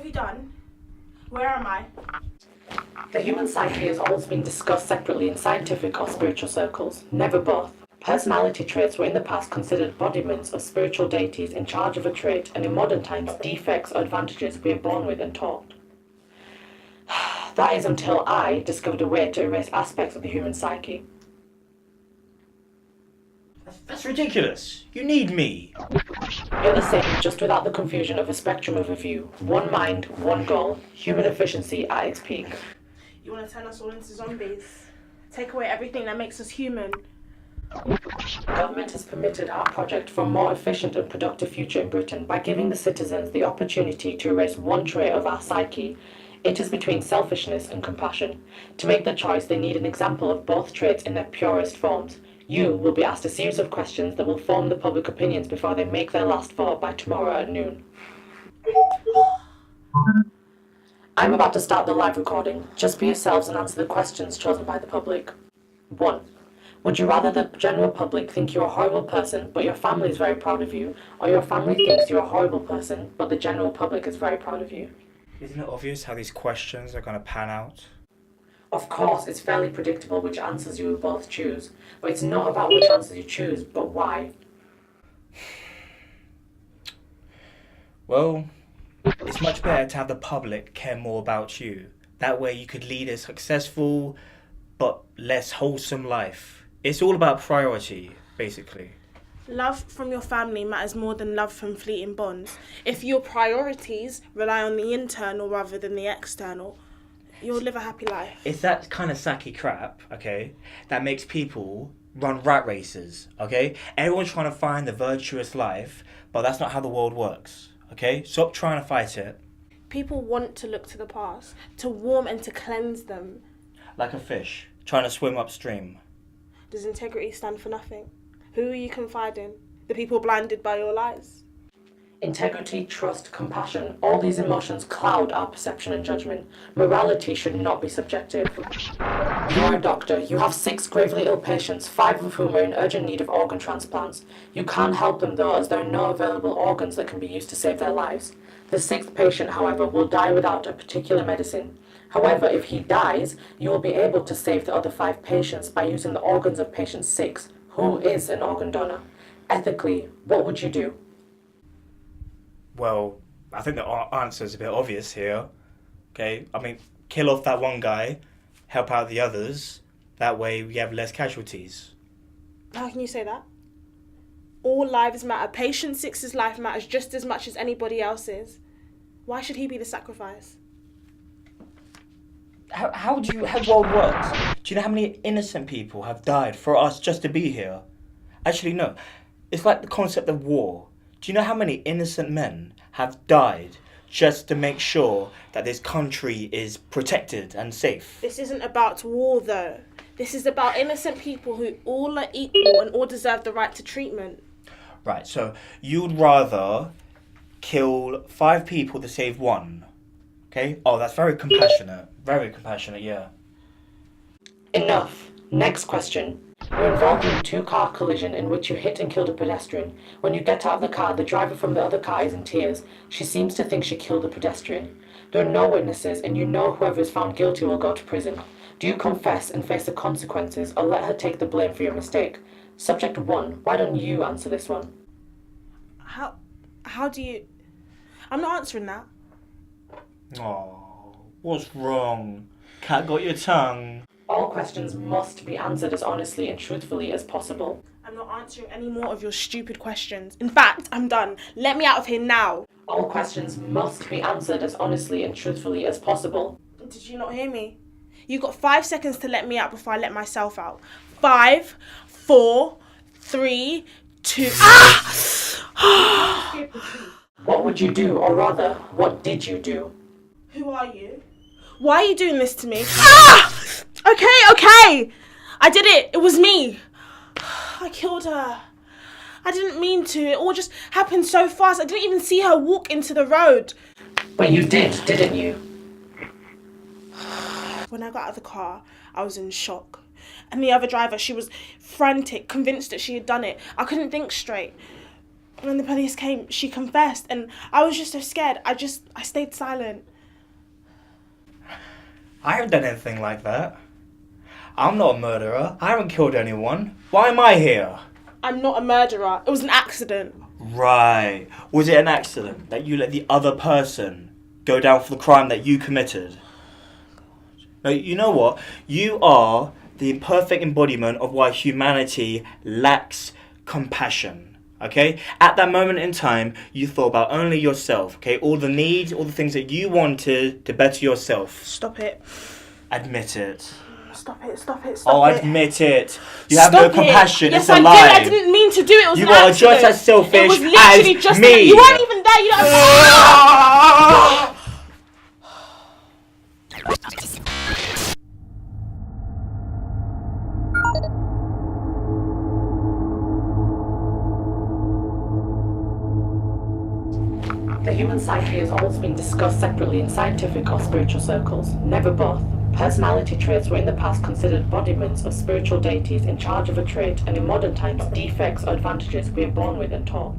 we done? Where am I? The human psyche has always been discussed separately in scientific or spiritual circles, never both. Personality traits were in the past considered embodiments of spiritual deities in charge of a trait, and in modern times, defects or advantages we are born with and taught. That is until I discovered a way to erase aspects of the human psyche. That's ridiculous. You need me. You're the same, just without the confusion of a spectrum of a view. One mind, one goal, human efficiency at its peak. You want to turn us all into zombies? Take away everything that makes us human? The government has permitted our project for a more efficient and productive future in Britain by giving the citizens the opportunity to erase one trait of our psyche. It is between selfishness and compassion. To make the choice, they need an example of both traits in their purest forms. You will be asked a series of questions that will form the public opinions before they make their last vote by tomorrow at noon. I'm about to start the live recording. Just be yourselves and answer the questions chosen by the public. 1. Would you rather the general public think you're a horrible person, but your family is very proud of you, or your family thinks you're a horrible person, but the general public is very proud of you? Isn't it obvious how these questions are going to pan out? Of course, it's fairly predictable which answers you will both choose, but it's not about which answers you choose, but why. Well, it's much better to have the public care more about you. That way you could lead a successful but less wholesome life. It's all about priority, basically. Love from your family matters more than love from fleeting bonds. If your priorities rely on the internal rather than the external, you'll live a happy life. It's that kind of sacky crap, okay, that makes people run rat races, okay? Everyone's trying to find the virtuous life, but that's not how the world works, okay? Stop trying to fight it. People want to look to the past, to warm and to cleanse them. Like a fish trying to swim upstream. Does integrity stand for nothing? Who are you confiding? The people blinded by your lies? Integrity, trust, compassion, all these emotions cloud our perception and judgment. Morality should not be subjective. You're a doctor. You have 6 gravely ill patients, 5 of whom are in urgent need of organ transplants. You can't help them though, as there are no available organs that can be used to save their lives. The 6th patient, however, will die without a particular medicine. However, if he dies, you will be able to save the other 5 patients by using the organs of patient 6, who is an organ donor. Ethically, what would you do? Well, I think the answer is a bit obvious here. Okay, I mean, kill off that one guy, help out the others. That way we have less casualties. How can you say that? All lives matter. Patient 6's life matters just as much as anybody else's. Why should he be the sacrifice? How the world works? Do you know how many innocent people have died for us just to be here? Actually, no. It's like the concept of war. Do you know how many innocent men have died just to make sure that this country is protected and safe? This isn't about war, though. This is about innocent people who all are equal and all deserve the right to treatment. Right, so you'd rather kill 5 people to save 1. Okay? Oh, that's very compassionate. Very compassionate, yeah. Enough. Next question. You're involved in a 2-car collision in which you hit and killed a pedestrian. When you get out of the car, the driver from the other car is in tears. She seems to think she killed the pedestrian. There are no witnesses, and you know whoever is found guilty will go to prison. Do you confess and face the consequences, or let her take the blame for your mistake? Subject 1. Why don't you answer this one? How do you... I'm not answering that. Oh, what's wrong? Cat got your tongue. All questions must be answered as honestly and truthfully as possible. I'm not answering any more of your stupid questions. In fact, I'm done. Let me out of here now. All questions must be answered as honestly and truthfully as possible. Did you not hear me? You've got 5 seconds to let me out before I let myself out. 5, 4, 3, 2... Ah! What would you do, or rather, what did you do? Who are you? Why are you doing this to me? Ah! Okay. I did it. It was me. I killed her. I didn't mean to. It all just happened so fast. I didn't even see her walk into the road. But you did, didn't you? When I got out of the car, I was in shock. And the other driver, she was frantic, convinced that she had done it. I couldn't think straight. When the police came, she confessed, and I was just so scared. I stayed silent. I haven't done anything like that. I'm not a murderer. I haven't killed anyone. Why am I here? I'm not a murderer. It was an accident. Right. Was it an accident that you let the other person go down for the crime that you committed? No, you know what? You are the perfect embodiment of why humanity lacks compassion. Okay? At that moment in time, you thought about only yourself. Okay? All the needs, all the things that you wanted to better yourself. Stop it. Admit it. Stop it. Stop it. Oh, Stop it. admit it. You have no Stop it. compassion. Yes, It's a I lie. did. I didn't mean to do it. It was You an are accident. just as selfish It was literally as just me. You weren't even there. You don't. The human psyche has always been discussed separately in scientific or spiritual circles, never both. Personality traits were in the past considered embodiments of spiritual deities in charge of a trait, and in modern times, defects or advantages we are born with and taught.